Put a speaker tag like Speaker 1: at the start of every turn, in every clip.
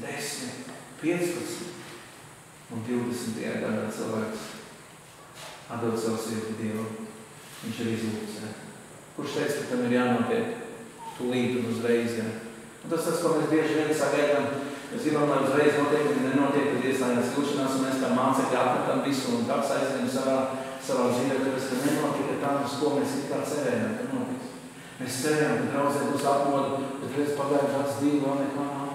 Speaker 1: 10, 15 un 20. gadā cilvēks atdod savu sirdi Dievam. Viņš ir izlūks. Kurš teica, ka tam ir jānotiek tūlīt un uzreiz. Un tas, ko mēs bieži vien sagaidām, mēs gribam, lai uzreiz notiek, un nenotiek, kad iestājās lūšanās, un mēs kā mācekļi atmetam visu un kāds aizņem savā dzīvē, tāpēc, ka nenotika tā, uz ko mēs it kā cerējām, ka notiks. Mēs cerējām, ka draudzē būs atmoda, bet reiz pagāja kāds 2 vēl nekā nav.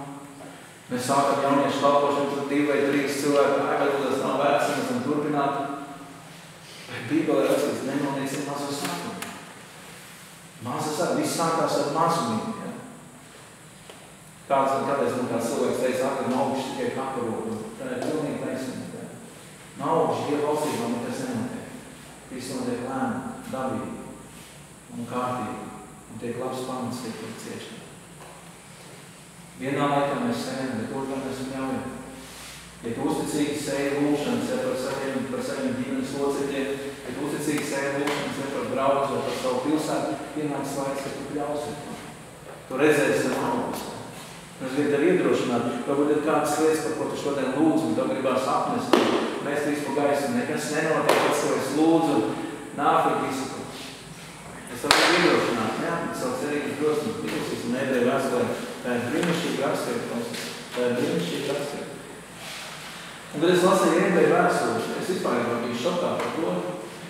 Speaker 1: Mēs sākam jauniešu kalpošanu, tur 2 vai 3 cilvēki, kad tas nav vērts, un mēs varam turpināt. Bet Bībelē rakstīts, nenolieksim mazo sākumu. Viss sākās ar mazumiem. Ja? Kādreiz man kāds cilvēks teica, ka nav augsts tikai kakarot. Tā ir pilnīgi taisnība. Nav augsts, Dieva valstībā nekas nenotiek. Viss notiek lēni, dabīgi un kārtīgi. Un tiek labs pamats tiek par ciešanā. Vienā laikā mēs sējam, bet otrā mēs ļaujam. Ja tu uzticīgi sēji lūkšanas par saviem ģimenes locekļiem, ja tu uzticīgi sēji lūkšanas par braucu vai par savu pilsētu, pienāks laiks, ka tu ļausi. Tu redzēsi savu augustu. Mēs gribam tev iedrošināt, varbūt ir kādas lietas, par ko tu šodien lūdzu, un tev gribās apnest. Mēs visu pa gaisu, nekas nenotiek, tas, ko es lūdzu, nāfik visu. Es tev gribu iedrošināt, neapmet savu cerību drosmi, tikusīs un Ebreju vēstulē. Tā ir brīnišķīga rakstība. Tā ir brīnišķīga rakstība. Un, kad es lasīju Ebreju vēstuli, es vispār biju šokā par to.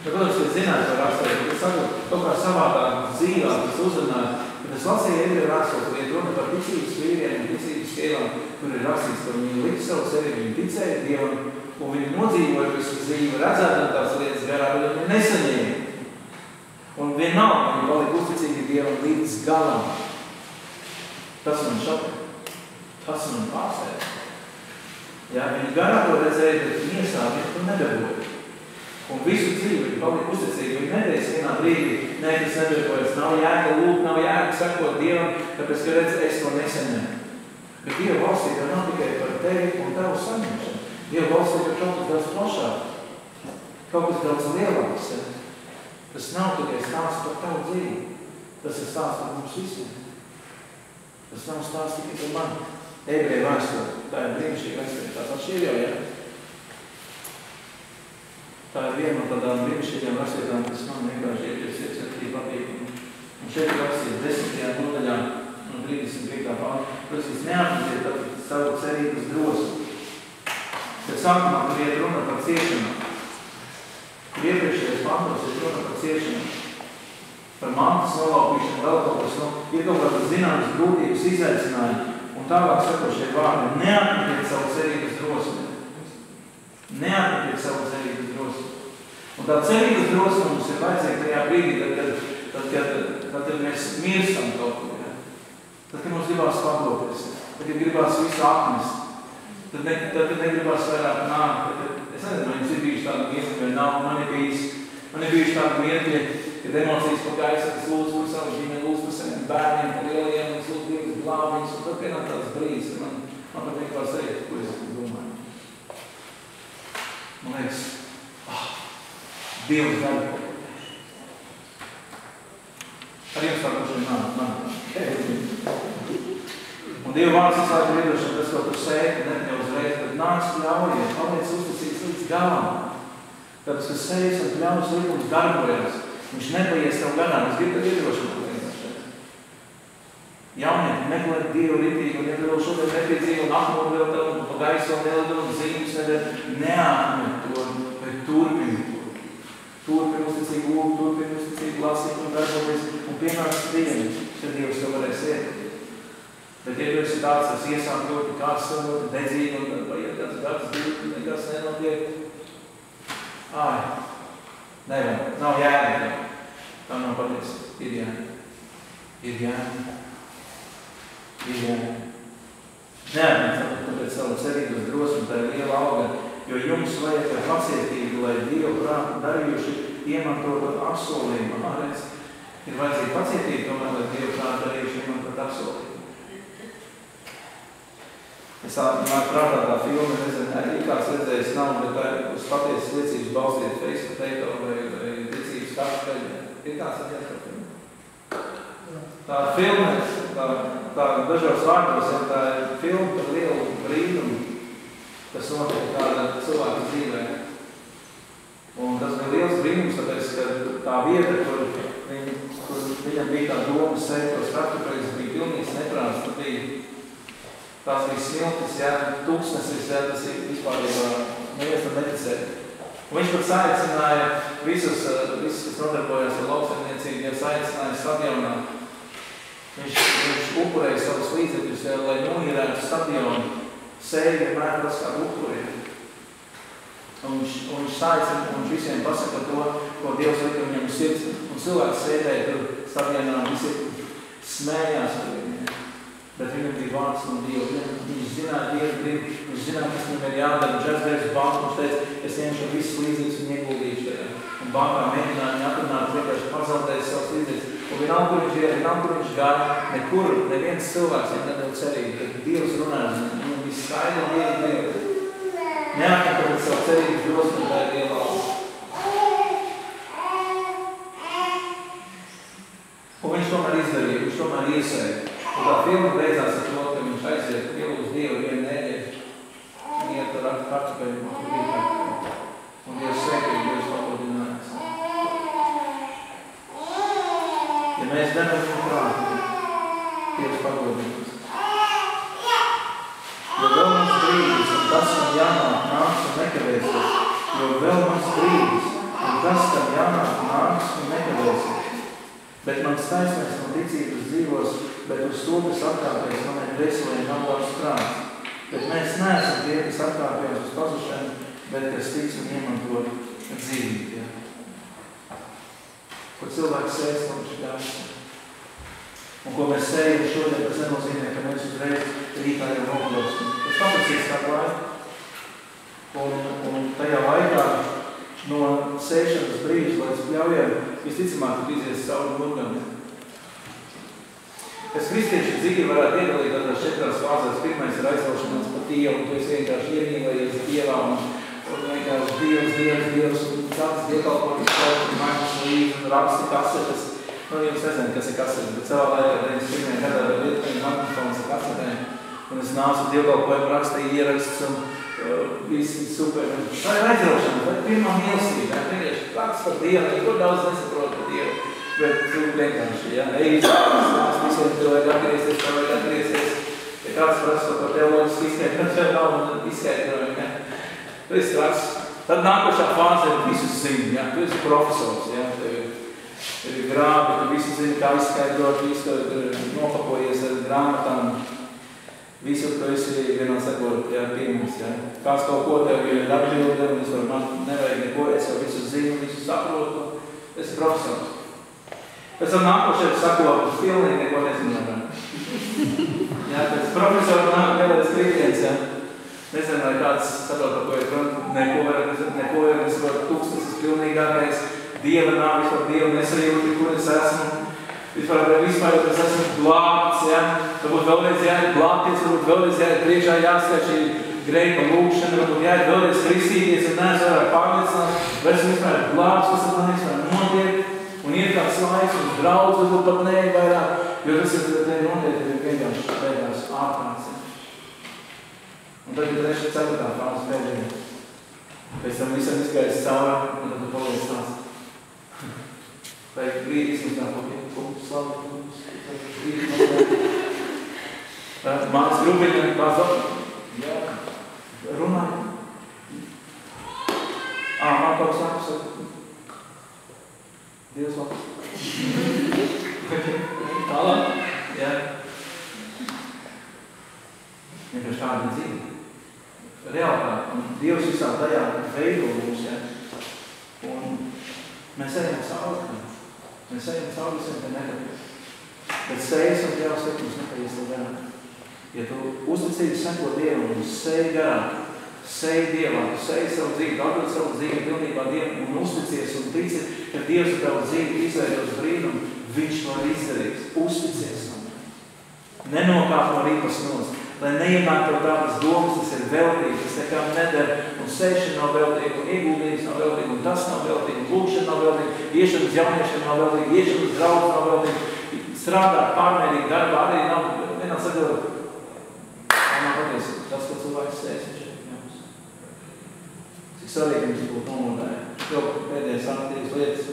Speaker 1: Protams, ka es zināju par rakstību, bet es saku, kaut kā savādāk dzīvā, tas uzrunāja. Kad es lasīju Ebreju vēstuli, kur ir runa par ticības vīriem un ticības sievām, kur ir rakstīts, ka viņi lika savu cerību, viņi ticēja Dievam, un viņi nodzīvoja visu dzīvi, redzēdami tās lietas garā, bet viņi nesaņēma. Un vienalga viņi palika uzticīgi Dievam līdz galam. Tas man šokē. Tas man pārsteidz. Ja, viņi garā to redzēja, bet viņi iesādi, to nedabūja. Un visu dzīvi viņi palika uzticīgi. Viņi neteica vienā brīdī, ne, tas nedarbojas, nav jēga lūgt, nav jēga sakot Dievam, tāpēc, ka redz, es to nesaņemu. Bet Dieva valstī nav tikai par tevi un tavu saņemšanu. Dieva valstī ir kaut kas daudz plašāk. Kaut kas daudz lielāks. Ja? Tas nav tikai stāsts par tavu dzīvi. Tas ir stāsts par mums visiem. Tas nav stāsts tikai par mani. Ebreju vēstule. Tā ir brīnišķīga rakstība. Tās atšķīr jau, ja? Tā ir viena no tādām brīnišķīgām rakstībām, kas man vienkārši iekļausies arī patīk. Un šeit rakstīt 10. nodaļā no 35. pānta. Protams, neapmetiet savu cerības drosmi. Bet sākumā, kur iet runa par ciešanām. Kur iepriekšējais pantos ir runa par ciešanām. Par mantas nolaupīšanu, vēl kaut kas, ir kaut kādas zināmas grūtības izaicinājumi. Un tālāk sakošie vārdi, neapmetiet savu cerības drosmi. Neapmetiet savu cerības drosmi. Un tā cerības drosme mums ir vajadzīga tajā brīdī, kad mēs mirstam kaut ko. Ja? Tad, kad mums gribās padoties, tad, kad gribās visu apmest, tad negribās vairāk nākt. Es nezinu, man ir bijuši tādi mirkļi, vai nav, man ir bijuši tādi mirkļi, kad emocijas pa gaisu, es lūdzu par savu ģimeni, lūdzu par saviem bērniem, par lielajiem, es lūdzu Dievas glābiņus, un tad pienāk tāds brīdis, man pat vienkārši teikt, ko es domāju. Man liekas, Dievs dara kaut ko. Ar jums tā pašiem man. Un Dieva vārds vislāk ir iedošana, tas, ko tu sēji, ne jau uzreiz, bet nāc ļaujies, paliec uzticīgs līdz galam. Tāpēc, ka sējas un ļaus likums darbojas, viņš nepaies tev garām, es gribu tev iedošanu. Jaunieki, meklēt Dievu ritīgi, un ja tev šodien nepiedzīvo un apmod vēl tev, un pa gaisu vēl vēl zīmes nedēļ, neatmet to, bet turpini to. Turpini uzticīgi lūgt, turpini uzticīgi lasīt un darboties, un pienāks dienu, kad Dievs tev varēs iet. Bet ja tu esi tāds, kas iesāk ļoti kāds ļoti dedzīgi, un tad paiet kāds gads, divi, nekas nenotiek. Nevar, nav jēga. Tā nav patiesa. Ir jēga. Ir jēga. Ir jēga. Neapmetat, tāpēc savu cerības drosmi, tā ir liela auga, jo jums vajag ar pacietību, lai Dievu prātu darījuši iemantot apsolījumu. Ir vajadzīga pacietība, tomēr, lai Dievu prātu darījuši iemantot apsolījumu. Es prātā tā filma, nezinu, arī kāds redzējis nav, bet tā ir uz patiesas liecības balstīt Facebook teikto vai liecības kartupeļu. Ir kāds redzējis par filmu? Tā filma, tā dažos vārdos, tā ir filmu par lielu brīnumu, kas notiek kāda cilvēka dzīvē. Un tas bija liels brīnums, tāpēc, ka tā vieta, kur viņam bija tā doma sevi, tos kartupeļus bija pilnīgs neprāts, tad tās bija smiltis, tūkstnesis, tas ir vispārībā, neviens tam neticēja. Un viņš pat saicināja visus, kas nodarbojas ar lauksaimniecību, ja saicināja stadionā. Viņš upurēja savus līdzekļus, lai noīrētu stadionu, sēja vienmēr tas kādu upurēja. Un viņš saicina, un viņš visiem pasaka to, ko Dievs lika viņam uz sirds. Un cilvēks sēdēja tur stadionā, visi smējās ar viņiem. Bet viņam bija vārds no Dieva. Viņš zināja Dievu gribu, viņš zināja, kas viņam ir jādara. Džarsbērs banku, viņš teica, es ņemšu visus līdzīgus un ieguldīšu tajā. Un bankā mēģināja viņu atrunāt, vienkārši pazaudēja savus līdzīgus. Un vienalga, kur viņš bija, vienalga, kur viņš gāja, nekur, neviens cilvēks viņam nedēļ cerīgi, ka Dievs runāja, viņam bija skaidri Dievu. Neatkārtot savu cerības drosmi, tā ir Dieva valsts. Un viņš tomēr izdarīja, viņš tomēr iesēja. Un tā filma beidzās ar to, ka viņš aiziet pilnus Dievu vienu nedēļu. Iet ar kartupeļu, un Dievs sveiki, Dievs pagodinājās. Ja mēs nevaram viņu prātu, Dievs pagodinās. Jo vēl mums brīdis, un tas, kam jānāk, nāks un nekavēsies. Jo vēl mums brīdis, un tas, kam jānāk, nāks un nekavēsies. Bet mans taisnais no ticības dzīvos, bet uz to, kas atkāpēs manai dvēselē nav labs prāts. Bet mēs neesam tie, kas atkāpēs uz pazušanu, bet kas tic un iemanto dzīvību. Ja. Ko cilvēks sēs, viņš ļaus. Un ko mēs sējam šodien, tas nenozīmē, ka mēs uzreiz rītā jau nokļūsim. Tas paprasīs kādu laiku. Un tajā laikā no sēšanas brīža līdz pļaujam, visticamāk, tu izies cauri murgam. Es kristiešu dzīvi varētu iedalīt tādās 4 fāzēs. Pirmais ir aizlaušanās par Dievu, un tu esi vienkārši iemīlējies Dievā, un vienkārši Dievs, un tāds dievkalpojums kaut, un maņas līdzi, un raksti kasetes. Jums nezinu, kas ir kasetes, bet savā laikā 91. gadā vēl lietoju magnifons ar kasetēm, un es nācu dievkalpojumu rakstīju ieraksts, un visi super. Tā ir aizraušana, tā ir pirmā mīlestība, vienkārši raksts par Dievu, neko daudz nesaprot par Dievu. Bet tu vienkārši, visiem tev vajag atgriezties, ja kāds prasa par teoloģisku izskaidrojumu, tad nav izskaidrojumu, Tu esi raksts. Tad nākošā fāze ir visus zini, tu esi profesors, tev ir grābi, tu visu zini, kā izskaidrot, visu nopakojies ar grāmatām, visu, tu esi vienā sakot, pirms, Kāds kaut ko tev ir atbildi, un es varu, man nevajag neko, es jau visu zinu, visu saprotu, esi profesors. Pēc tam nākošais sakot, uz pilnīgi neko nezinām. Pēc profesora nāk vēlēs kritiens, Nezinu, vai kāds saprot, par ko ir runa, neko var nesvarot, tūkstotis pilnīgākais, Dieva nav, vispār Dievu nesajūti, kur es esmu. Vispār es esmu glābts, Varbūt vēlreiz jāiet glābties, varbūt vēlreiz jāiet priekšā jāskat šī greita lūkšana, varbūt jāiet vēlreiz kristīties, un neesmu vairāk pārliecināt, vai esmu vispār glābts, kas tad man vispār notiek. Un ir kāds laiks, un draudz varbūt pat nē vairāk, jo tas ir notiek vienkārši beigās ārprāts. Un tad ir 3. 4. frāzes pēdējā. Pēc tam visam izgājis cauri, un tad tu paliec tās. Tā ir brīdi izmestā, kungs, slavu, kungs, Mājas grupiņa, runāja. Man kaut kas saka. Dievs labs. Tālāk. Vienkārši tāda dzīve. Realitāte. Un Dievs visā tajā veido mūs, Un mēs ejam cauri. Mēs ejam cauri visiem te negatīvi. Bet sējas un Dievs liek mums nepaies to garām. Ja tu uzticīgi seko Dievam un sēji garām, sēji Dievam, tu sēji savu dzīvi, atdod savu dzīvi pilnībā Dievam un uzticies un tici, ka Dievs ir tavu dzīvi izveidos brīnumu, Viņš to ir izdarījis. Uzticies tam. Nenokāp no rīpas nost. Lai neienāk tev tādas domas, tas ir veltīgi, tas nekām nedara, un sēšana nav veltīga, un ieguldījums nav veltīga, un tas nav veltīga, un lūkšana nav veltīga, iešana uz jauniešiem nav veltīga, iešana uz draudz nav veltīga, strādāt pārmērīgi darbā arī nav, vienā sakot, cik svarīgi mums būtu nomodāja. Jau pēdējais aktīvas lietas.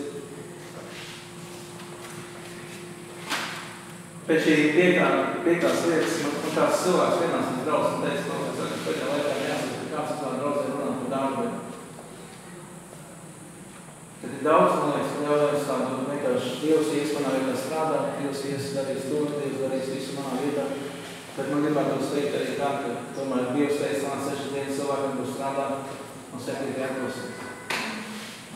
Speaker 1: Pēc šī piektās lietas, man kāds cilvēks vienās mums draugs un teica, ka pēdējā laikā jāsaka, kāds ar tādu draudzē runāt par darbiem. Tad ir daudz, man liekas, ka jautājums tādu vienkārši Dievs ies manā vietā strādā, Dievs ies darīs to, Dievs darīs visu manā vietā. Bet man gribētu teikt arī tā, ka tomēr Dievs teica, man 6 dienas cilvēkiem būs strādā un 7 jāklusīt.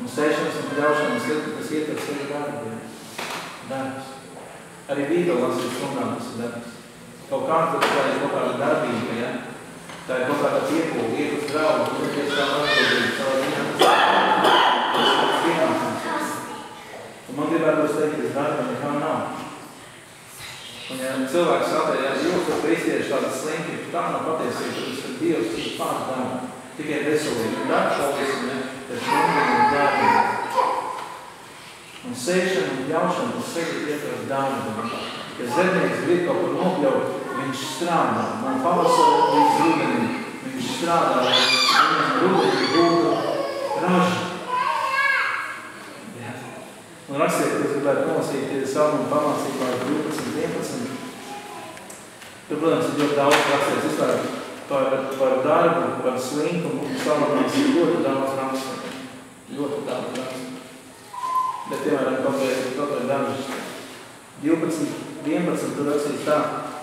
Speaker 1: Un sēšanas un ļaušanas lietas, tas ietvers arī darbs. Arī Bībeli lasīt stundām tas ir darbs. Kaut kāda darbība, ja? Tā ir kaut kāda piepūle, iet uz draugu, un tas kā atbildība savā ziņā. Tas ir pienākums. Un man gribētu teikt, ka darbam nekā nav. Un ja cilvēks saka, ja jūs to kristieši tādas slinki, tā nav patiesība, tad tas ir Dievs, kas pār dara. Tikai veselīgi. Un darbs šaulisim, ne? Tas ir darbība. Un sēšana un ļaušana, tas sevi ietver dārbu. Ja zemnieks grib kaut ko nopļaut, viņš strādā. Man pavasara līdz rudenim, viņš strādā, lai viņam rudenī būtu raža. Un rakstiet, ka es gribētu nolasīt salmu pamācībā 12. Tur, protams, ir ļoti daudz rakstiet vispār par darbu, par slinkumu, un salmās ir ļoti daudz rakstiet. Ļoti daudz rakstiet. Bet, piemēram, kaut vai dažas 12.11. tur rakstīts tā,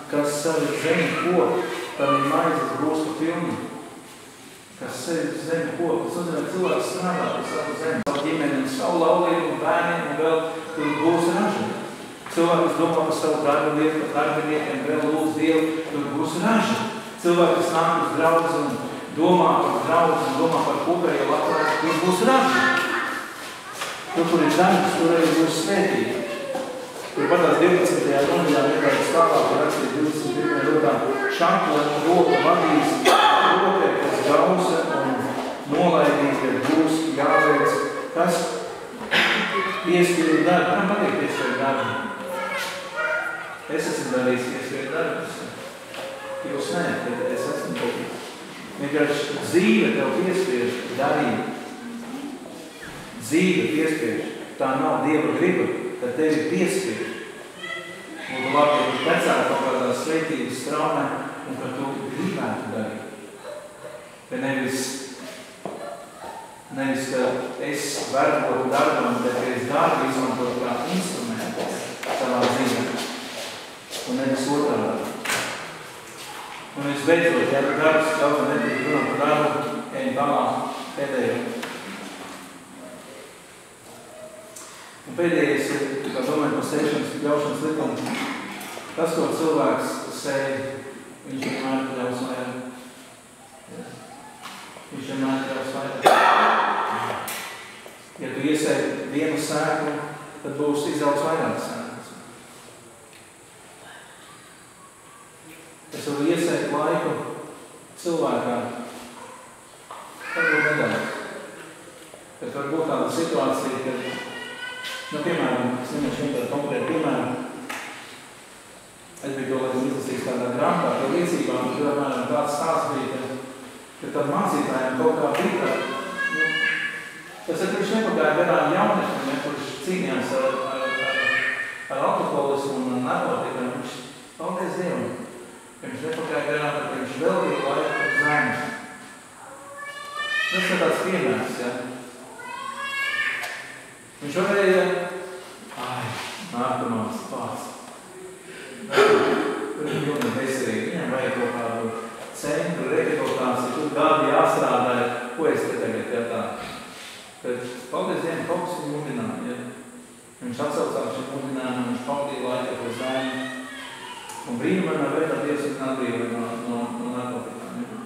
Speaker 1: kas savi zemi koku, tam ir maizes būs pa pilnu. Kas savi zemi koku, tas nozīmē, cilvēks strādā par savu zemi, savu ģimeni, savu laulību, bērniem, un vēl tur būs raža. Cilvēks domā par savu darbinieku, par darbiniekiem, vēl lūdz Dievu, tur būs raža. Cilvēks nāk uz draudzi un domā par draudzi un domā par kopējo labklājību, tur būs raža. Tur, kur ir darbs, tur arī būs svētīgi. Tur patās 12. runājā vienkārši stāvāk rakstīt 21. rotā šakla roka vadīs, rokai, kas gausa un nolaidīs, kad būs jāveic, kas piespīd darbu. Man patīk piespīd darbu. Es esmu darījis piespīd darbus. Jūs nē, bet es esmu patīk. Vienkārši dzīve tev piespiež darīt. Dzīve piespiež. Tā nav Dieva griba, tad tevi piespiež. Būtu labi, ja tu pecētu kaut kādā svētības straumē un ka tu gribētu darīt. Bet nevis, ka es verbotu darbam, bet ka es darbu izmantotu kā instrumentu savā dzīvē. Un nevis otrādā. Un visbeidzot, ja darbs kaut netika runāt par darbu, ejam tālāk pēdējo. Un pēdējais ir, kā domāju, par sēšanas un ļaušanas likumu. Tas, ko cilvēks sēj, viņš vienmēr ļaus vairāk. Viņš vienmēr ļaus vairāk. Ja tu iesēji vienu sēklu, tad būs izaugs vairāk sēklas. Es varu iesēt laiku cilvēkā. Varbūt nedaudz. Bet var būt tāda situācija, ka piemēram, es nemēšu vienkārši konkrēti piemēram. Es biju to, lai izlasījis kādā grāmatā par līdzībām, un tur apmēram tāds stāsts bija, ka tad mācītājiem kaut kā bija, tas ir, viņš nepagāja garām jauniešiem, kurš cīnījās ar alkoholismu un narkotiku, un viņš, paldies Dievam, viņš nepagāja garām, ka viņš veltīja laiku ar zēnu. Tas ir tāds piemērs, ja. Viņš varēja, nākamās pats. Tur ir ļoti veselīgi. Viņam vajag kaut kādu centru, rehabilitāciju, tur gadi jāstrādāja. Ko es te tagad tā? Bet paldies Dievam, kaut kas viņu mudināja. Ja? Viņš atsaucās šim mudinājumu, viņš pavadīja laiku ar zēnu. Un brīnumainā veidā Dievs viņu atbrīvoja no narkotikām. Ja?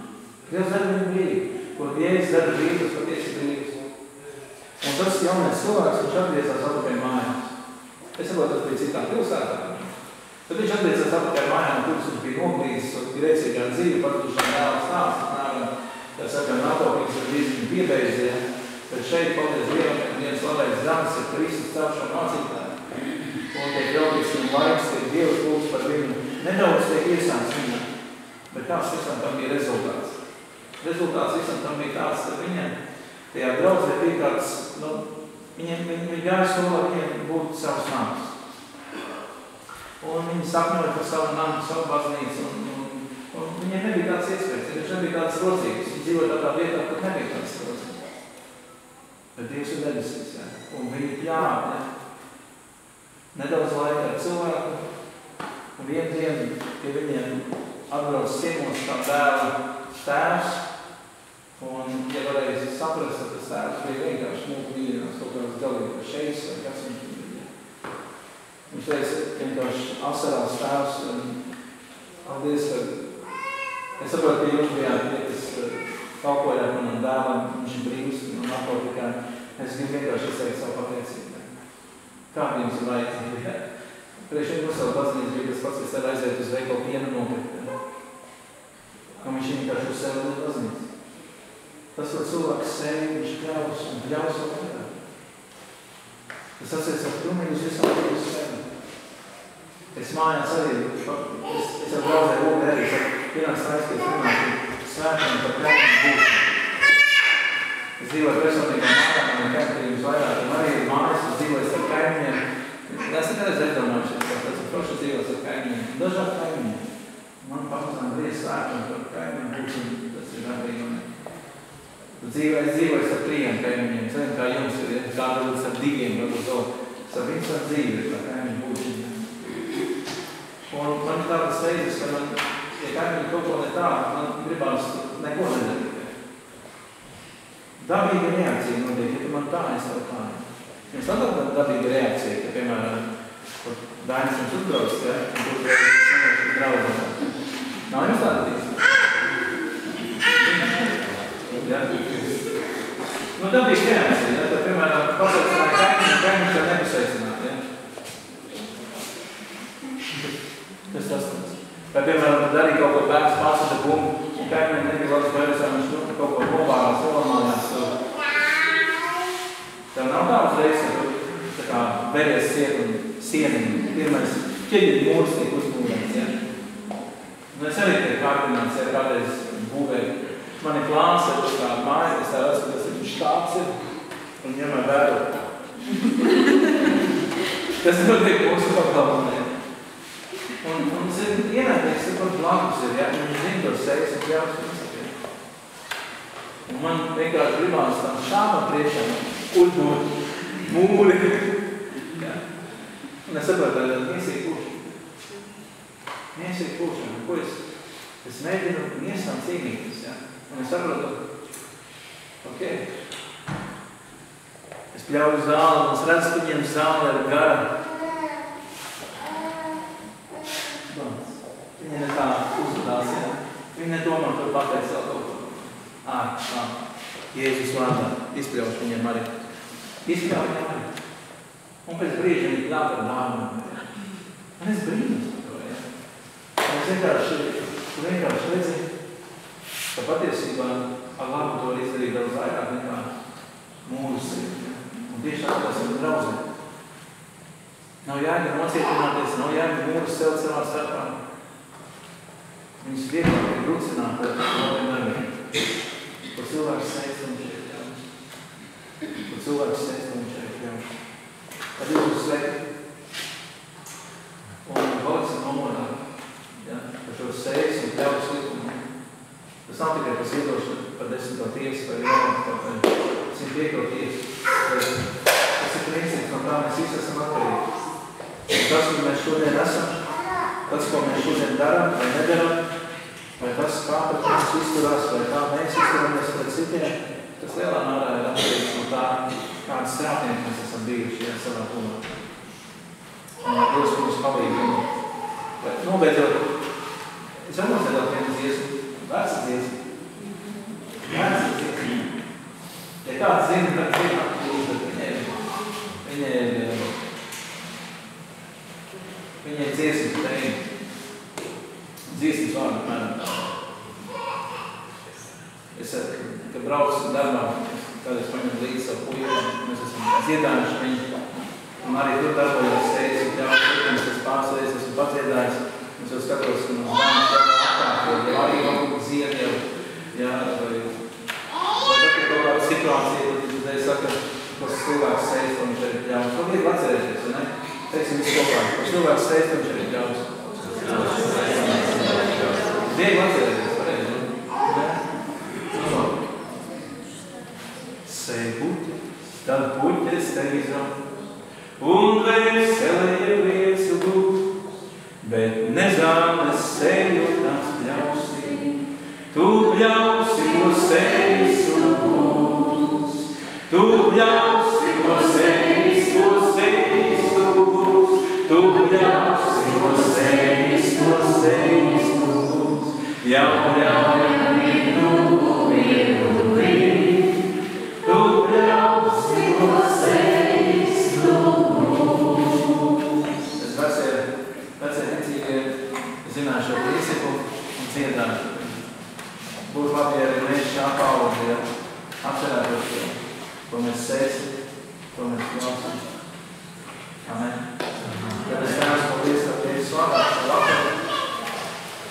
Speaker 1: Dievs dara viņu brīvi. Ko Dievs dara brīvi, tas patiesi brīvs. Un tas jaunais cilvēks, viņš atgriezās atpakaļ mājās. Es saprotu, tas bija citā pilsētā. Tad viņš atgriezās atpakaļ mājām, kuras viņš bija noglīdis, grēcīgā dzīve, paratušām dēlā stāsts, tā saka, narkotikas ar dzīvi piebeidzie. Bet šeit, paldies Dievam, ka viens labais darbs ir Kristus caur šo mācītāju. Un tiek veltīts viņam laiks, tiek Dievs lūdz par viņu. Nedaudz tiek iesāns viņam. Bet kāds visam tam bija rezultāts? Rezultāts visam tam bija tāds, ka viņam tajā draudzē bija kāds, viņi gāja skolā, viņiem būtu savs nams. Un viņi sapņoja par savu namu, savu baznīcu, un viņiem nebija kāds iespējas, viņš nebija kāds rocīgs. Viņi dzīvoja tādā vietā, kur nebija kāds rocīgs. Bet Dievs ir debesīs, jā. Un viņi pļāva, nedaudz laika ar cilvēku, un vienu dienu pie viņiem atbrauc ciemos kā dēla tēvs, un, ja varēja saprast, tad tas tēvs bija vienkārši mūku vīrinās, kaut kāds galīgi šeis, vai kas viņš bija. Viņš teica, ka vienkārši asarās tēvs, un paldies, ka es saprotu, ka jūs bijāt tie, kas kalpojāt manam dēlam, viņš ir brīvs, un narkotikā. Es gribu vienkārši izteikt savu pateicību. Kāda jums ir vajadzība? Priekš viņu savu baznīcu bija tas pats, kas var aiziet uz veikalu pienu nopirkt. Un viņš vienkārši uz sevi liet baznīcu. Tas, ko cilvēks sevi, viņš kļaus un kļaus vēl vairāk. Tas atsies ar pilnīgi uz visam uz sevi. Es mājās arī, es ar draudzēju lūgu arī, pienāks aizskies runāt svētiem par krējumu būšanu. Es dzīvoju personīgā mājā, man kaimiņiem vairāk, un arī ir mājas, es dzīvoju ar kaimiņiem. Es nekādreiz aizdomājušies, ka tas ir proši dzīvos ar kaimiņiem. Dažādi kaimiņiem. Man pamazām bija svētiem par kaimiņiem būšanu, tas ir vērtīgi. Es dzīvoju ar 3 kaimiņiem. Zinu, kā jums ir, kāda ir ar 2, varbūt to. Ar viņus ar dzīvi ir par kaimiņu būšanu. Un man ir tādas reizes, ka man, ja kaimiņi kaut ko ne tā, man gribās neko nedarīt. Dabīga reakcija notiek, ja tu man tā, es tev tā. Jums nav tāda dabīga reakcija, ka, piemēram, Dainis jums uzbrauc, ja? Un tu uzbrauc draudzi. Nav jums tāda tīsta? Ja? Nu, dabīga reakcija, ja? Tad, piemēram, pasveicināja kaimiņš jau nepasveicināt, ja? Kas tas tāds? Vai, piemēram, tad arī kaut ko bērns pārsata bumbu, un kaimiņi nebija labas bērnsā, viņš tur kaut ko novārās, nolamājās. Tev nav tādas reizes, ka tu tā kā veries siet un sieniņu. Pirmais ķeģeļu mūrs tiek uzbūvēts, ja? Un es arī tiek kārdināts, ja kādreiz būvēju. Man ir plāns ar tā māja, es tā redzu, ka tas ir štāps ir, un ņemē vēru. Tas notiek mūsu pakalpamē. Un zin, ienaidnieks ir pat blakus ir, ja? Viņš zina tos sejas un kļaus viens. Un man vienkārši gribās tam šāpam priekšā uzbūrt mūri. Ja? Un es saprotu, ka tas miesīgi kūšana. Miesīgi kūšana. Ko es mēģinu miesām cīnīties, ja? Un es saprotu, ok. Es pļauju zāli, un es redzu, ka viņiem zāle ir gara. Viņi ne tā uzvedās, ja? Viņi nedomā, ka pateic vēl kaut ko. Jēzus vārdā. Izpļaušu viņiem arī. Izpļaušu viņiem arī. Un pēc brīža viņi klāt ar dāvanu. Un es brīnos par to, ja? Un es vienkārši redzi, ka patiesībā ar labu to var izdarīt daudz vairāk nekā mūsu. Un tieši tā, kas ir draudzē. Nav jāga nocietināties, nav jāga mūsu sev savā starpā. Viņus vieglāk ir brucināt par labiem darbiem. Par cilvēku sēstam viņš ir kļauts. Par cilvēku sēstam viņš ir kļauts. Tad jūs uz sveiku. Un paliksim nomodā, ja, par šo sēs un kļauts likumu. Tas nav tikai par ziedošanu, par 10. tiesu, par jaunu, par 105. tiesu. Tas ir princips, no kā mēs visi esam atkarīgi. Un tas, ko mēs šodien esam, tas, ko mēs šodien darām vai nedaram, vai tas, kā pret mums izturās, vai kā mēs izturamies pret citiem, tas lielā mērā ir atkarīgs no tā, kādas strātnieki mēs esam bijuši, ja, savā domā. Un Dievs mums palīgi. Bet nobeidzot, es varbūt nedot vienu dziesmu, vērsa dziesmu. Vērsa dziesmu. Ja kāds zina, tad zina, viņa ir dziesmas tēma. Dziesmas vārdu, mēram. Es, kad braucu darbā, kādreiz paņem līdzi savu puiku, mēs esam dziedājuši viņu. Un arī tur darbojos sēdzi, un ļauts, kas pārsveiz, esmu padziedājis. Es jau skatos, ka mums bērns jau apkārt, jo arī kaut zied jau, jā, vai tad, kad kaut kāda situācija saka, kas cilvēks steidz, ko viņš ir ļaus. To viegli atcerēties, vai ne? Teiksim visu kopā. Kas cilvēks steidz, ko viņš ir ļaus. Viegli atcerēties, pareizi. Sēj puķi, tad puķes teizam, un veselēja viesu būt, bet nezānes seju tās pļausi. Tu pļausi, ko sejas un būs. Tu pļausi, ko sejas tu būs. Tu pļausi, ko sejas tu būs. Jau ļaujam vienu. Tu pļausi, ko sejas tu būs. Tas vecie ticīgie zināšu šo principu un dziedāšu. Būtu labi, ja arī mēs šā paudze, ja atcerētos, ko mēs sēsim, ko mēs klausim. Amen. Tad es tēvs, paldies, ka Dievs slavāt šo vakaru.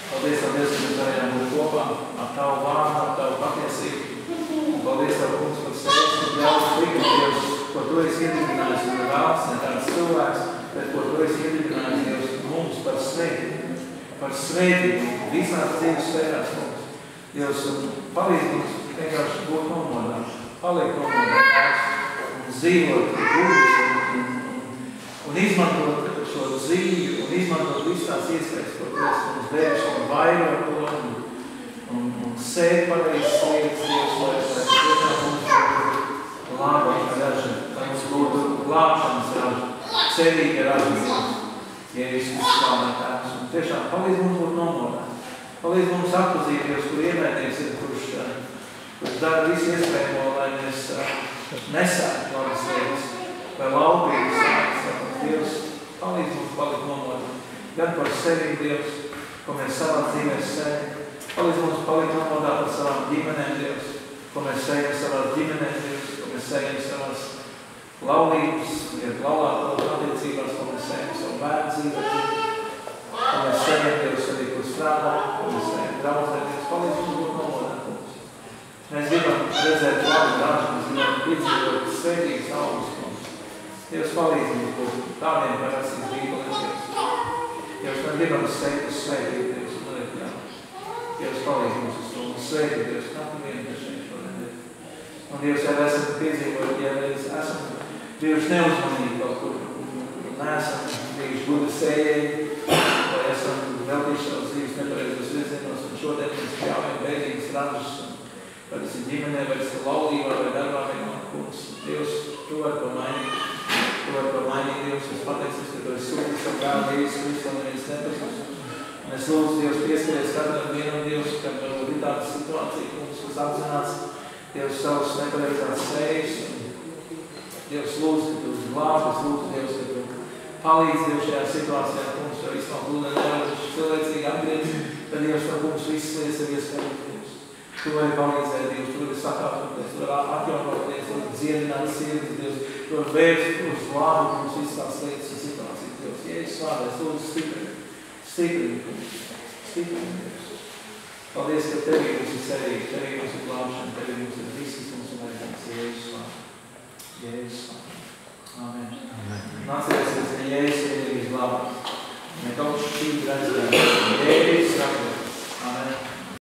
Speaker 1: Paldies, ka Dievs, ka mēs varējām būt kopā ar Tavu vārdu, ar Tavu patiesību. Un paldies, Tavu kungs, par sēs, ka ļaus likt, Dievs, ko Tu esi iedibinājis, un vēlas, ne tāds cilvēks, bet ko Tu esi iedibinājis, Dievs, mums par svētību, visās dzīves sfērās mums. Dievs, palīdz mums vienkārši būt nomodā, palikt nomodā un dzīvot, un izmantot šo dzīvi, un izmantot visu tās iespējas, ko Tu esi mums devis, un vairot to, un sēt pareizes lietas, Dievs, lai mums būtu labāka raža, lai mums būtu glābšanas raža, cerīga raža, Dievs, Jēzus slavē Tēvs, un tiešām palīdz mums būt nomodā. Palīdz mums atpazīt, Dievs, kur ienaidnieks ir, kurš dara visu iespējamo, lai mēs nesētu labas lietas, vai laupīgas lietas. Dievs, palīdz mums palikt nomodā. Gan par sevi, Dievs, ko mēs savā dzīvēs sējam. Palīdz mums palikt nomodā par savām ģimenēm, Dievs, ko mēs sējam savās ģimenēm, Dievs, ko mēs sējam savās laulības, laulāto attiecībās, ko mēs sējam savu bērnu dzīvē. Un mēs sējam, Dievs, arī, kur strādā, un mēs sējam draudzē, Dievs, palīdz mums būt nomodā. Mēs gribam redzēt labu dažu, mēs gribam piedzīvot svētīgas augus mums. Dievs, palīdz mums būt tādiem, kā rakstīts Bībelē, Dievs. Dievs, mēs gribam sēt uz svētību, Dievs, un liek jā. Dievs, palīdz mums uz to, un svētīt, Dievs, katru vienu, kas šeit šodien ir. Un Dievs, ja esam piedzīvot, ja mēs esam bijuši neuzmanīgi kaut kur, un neesam bijuši gudri sējēji, vai esam veltījuši savas dzīves nepareizos virzienos, un šodien mēs pļaujam bēdīgas ražas, vai tas ir ģimenē, vai tas ir laulībā, vai darbā, vai kungs. Dievs, Tu vari to mainīt. Tu vari to mainīt, Dievs. Es pateicos, ka Tu esi sūtījis savu brāli Jēzus Kristu, un neviens nepazīst. Un es lūdzu, Dievs, pieskaries katram vienam, Dievs, kad varbūt ir tāda situācija, kungs, kas apzināts, Dievs, savus nepareizās sējas. Dievs, lūdzu, ka Tu glābi, es lūdzu, Dievs, ka Tu palīdz, Dievs, šajā situācijā, kungs, jo viss nav glūdē nevaru cilvēcīgi atgriezt, tad, Dievs, ka kungs visas lietas ir iespējams, Dievs. Tu vari palīdzēt, Dievs, Tu vari sakārtoties, Tu vari atjaunoties, Tu vari dziedināt sirdis, Dievs, Tu vari vērst uz labu mums visas tās lietas un situācijas, Dievs. Jēzus slāvēs, lūdzu stiprini, kungs, stiprini, Dievs. Paldies, ka Tevī mums ir cerīgi, Tevī mums ir glābšana, Tevī mums ir visas mums ir vajadzības, Jēzus slāvē. Jēzus slāvē. Amen. Nācēsies, ka Jēzus vienīgi glābās. Ne kaut šī redzēt, Jēzus slāvē.